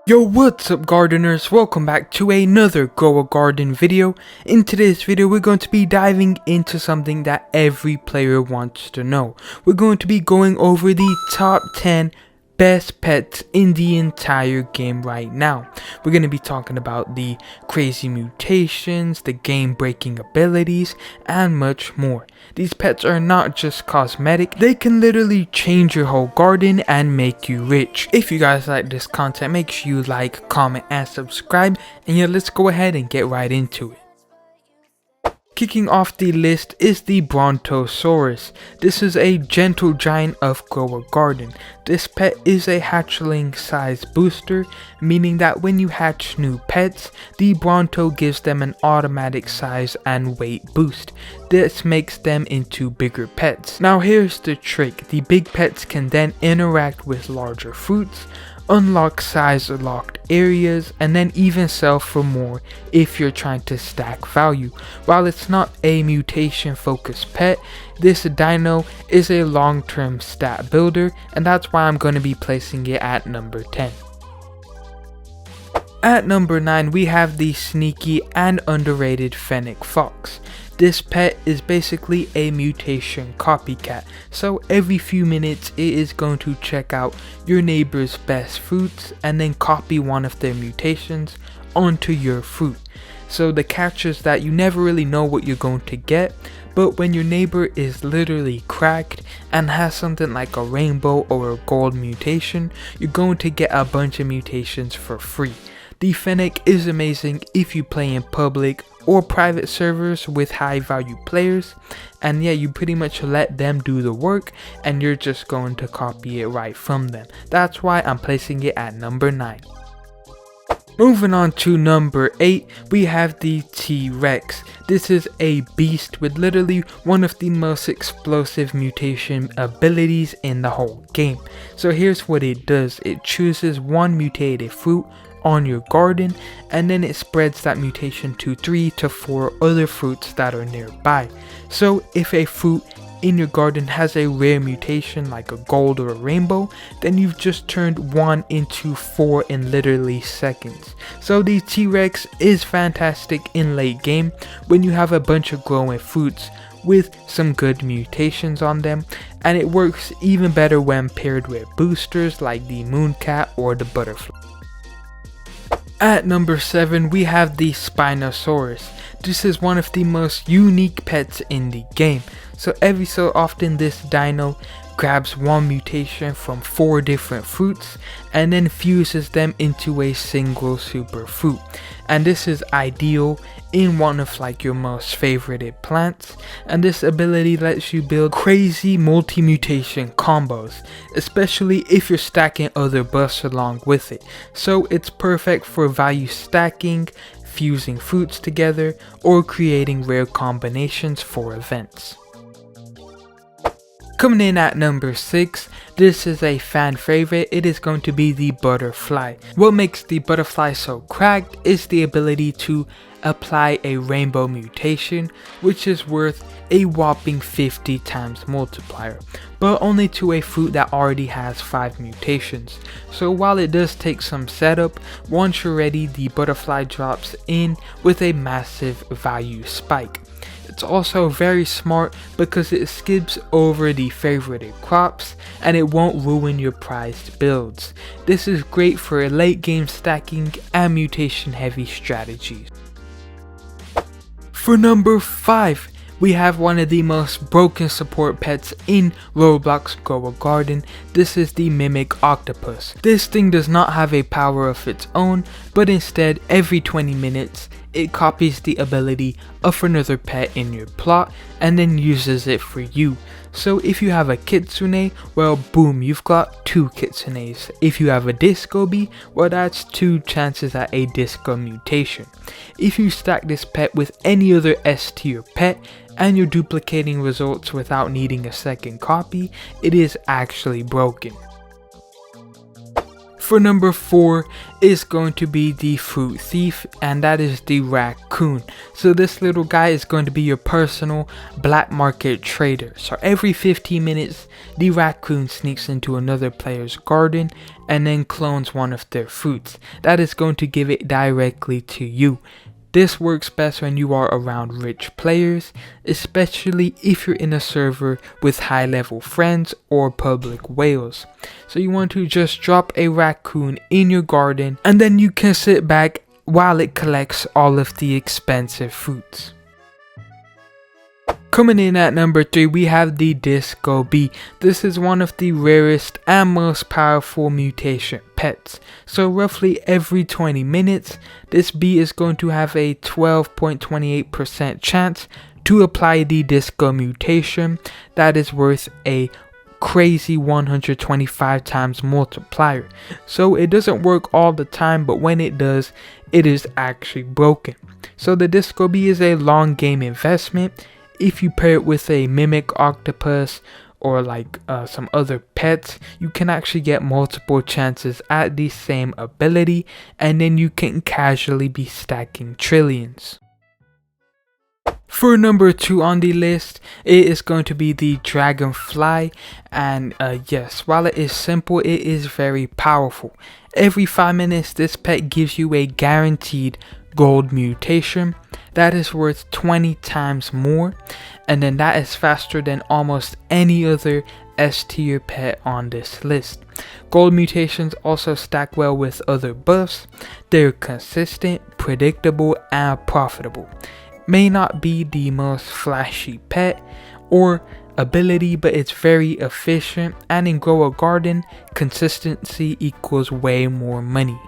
Yo, what's up gardeners? Welcome back to another Grow a Garden video. In today's video we're going to be diving into something that every player wants to know. We're going to be going over the top 10 best pets in the entire game right now. We're going to be talking about the crazy mutations, the game breaking abilities, and much more. These pets are not just cosmetic, they can literally change your whole garden and make you rich. If you guys like this content, make sure you like, comment, and subscribe. And yeah, let's go ahead and get right into it. Kicking off the list is the Brontosaurus. This is a gentle giant of Grow a Garden. This pet is a hatchling size booster, meaning that when you hatch new pets, the Bronto gives them an automatic size and weight boost. This makes them into bigger pets. Now here's the trick. The big pets can then interact with larger fruits, unlock size locked areas, and then even sell for more if you're trying to stack value. While it's not a mutation focused pet, this dino is a long-term stat builder, and that's why I'm going to be placing it at number 10. At number 9 we have the sneaky and underrated Fenic Fox. This pet is basically a mutation copycat, so every few minutes it is going to check out your neighbor's best fruits and then copy one of their mutations onto your fruit. So the catch is that you never really know what you're going to get, but when your neighbor is literally cracked and has something like a rainbow or a gold mutation, you're going to get a bunch of mutations for free. The Fenic is amazing if you play in public or private servers with high value players, and yeah, you pretty much let them do the work and you're just going to copy it right from them. That's why I'm placing it at number 9. Moving on to number 8, we have the TRex. This is a beast with literally one of the most explosive mutation abilities in the whole game. So here's what it does. It chooses one mutated fruit on your garden, and then it spreads that mutation to 3 to 4 other fruits that are nearby. So if a fruit in your garden has a rare mutation like a gold or a rainbow, then you've just turned 1 into 4 in literally seconds. So the TRex is fantastic in late game when you have a bunch of growing fruits with some good mutations on them, and it works even better when paired with boosters like the mooncat or the butterfly. At number 7 we have the Spinosaurus. This is one of the most unique pets in the game. So every so often this dino grabs one mutation from 4 different fruits and then fuses them into a single super fruit. And this is ideal in one of like your most favorited plants, and this ability lets you build crazy multi-mutation combos, especially if you're stacking other buffs along with it. So it's perfect for value stacking, fusing fruits together, or creating rare combinations for events. Coming in at number 6, this is a fan favorite. It is going to be the butterfly. What makes the butterfly so cracked is the ability to apply a rainbow mutation, which is worth a whopping 50 times multiplier, but only to a fruit that already has 5 mutations. So while it does take some setup, once you're ready, the butterfly drops in with a massive value spike. It's also very smart because it skips over the favorited crops and it won't ruin your prized builds. This is great for late game stacking and mutation heavy strategies. For number 5, we have one of the most broken support pets in Roblox Grow a Garden. This is the Mimic Octopus. This thing does not have a power of its own, but instead every 20 minutes it copies the ability of another pet in your plot and then uses it for you. So if you have a Kitsune, well boom, you've got 2 Kitsunes. If you have a Disco Bee, well that's 2 chances at a Disco mutation. If you stack this pet with any other S tier pet and you're duplicating results without needing a second copy, it is actually broken. For number 4 is going to be the fruit thief, and that is the Raccoon. So this little guy is going to be your personal black market trader. So every 15 minutes the Raccoon sneaks into another player's garden and then clones one of their fruits. That is going to give it directly to you. This works best when you are around rich players, especially if you're in a server with high level friends or public whales. So you want to just drop a Raccoon in your garden and then you can sit back while it collects all of the expensive fruits. Coming in at number 3, we have the Disco Bee. This is one of the rarest and most powerful mutation pets. So roughly every 20 minutes, this bee is going to have a 12.28% chance to apply the Disco mutation that is worth a crazy 125 times multiplier. So it doesn't work all the time, but when it does, it is actually broken. So the Disco Bee is a long game investment. If you pair it with a mimic octopus or like some other pets, you can actually get multiple chances at the same ability, and then you can casually be stacking trillions. For number 2 on the list, it is going to be the Dragonfly, and yes, while it is simple, it is very powerful. Every 5 minutes this pet gives you a guaranteed gold mutation that is worth 20 times more, and then that is faster than almost any other S tier pet on this list. Gold mutations also stack well with other buffs. They're consistent, predictable, and profitable. May not be the most flashy pet or ability, but it's very efficient, and in Grow a Garden, consistency equals way more money.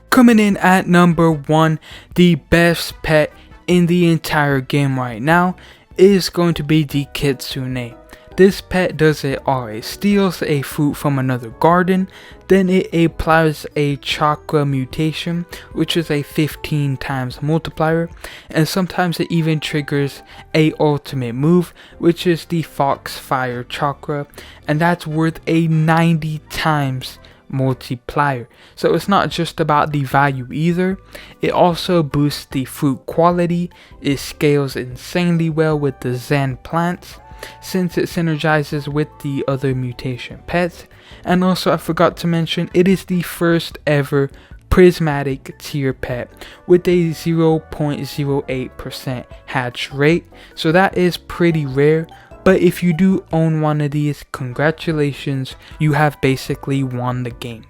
Coming in at number 1, the best pet in the entire game right now is going to be the Kitsune. This pet does it all. It steals a fruit from another garden, then it applies a chakra mutation, which is a 15 times multiplier, and sometimes it even triggers a ultimate move, which is the Fox Fire Chakra, and that's worth a 90 times multiplier. So it's not just about the value either, it also boosts the fruit quality. It scales insanely well with the Zen plants since it synergizes with the other mutation pets, and also I forgot to mention it is the first ever prismatic tier pet with a 0.08% hatch rate, so that is pretty rare. But if you do own one of these, congratulations, you have basically won the game.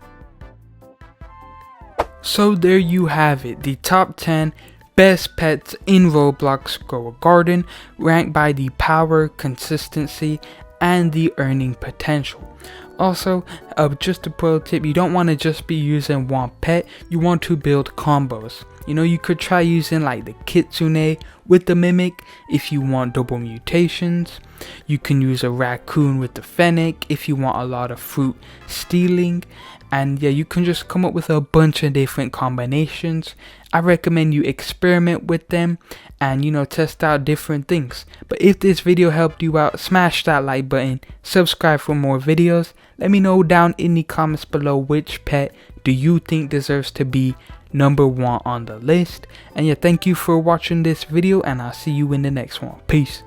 So there you have it, the top 10 best pets in Roblox Grow a Garden, ranked by the power, consistency, and the earning potential. Also, just a pro tip, you don't want to just be using one pet, you want to build combos. You know, you could try using like the Kitsune with the Mimic if you want double mutations. You can use a Raccoon with the Fenic if you want a lot of fruit stealing. And yeah, you can just come up with a bunch of different combinations. I recommend you experiment with them and, you know, test out different things. But if this video helped you out, smash that like button, subscribe for more videos. Let me know down in the comments below which pet do you think deserves to be number 1 on the list. And yeah, thank you for watching this video, and I'll see you in the next one. Peace.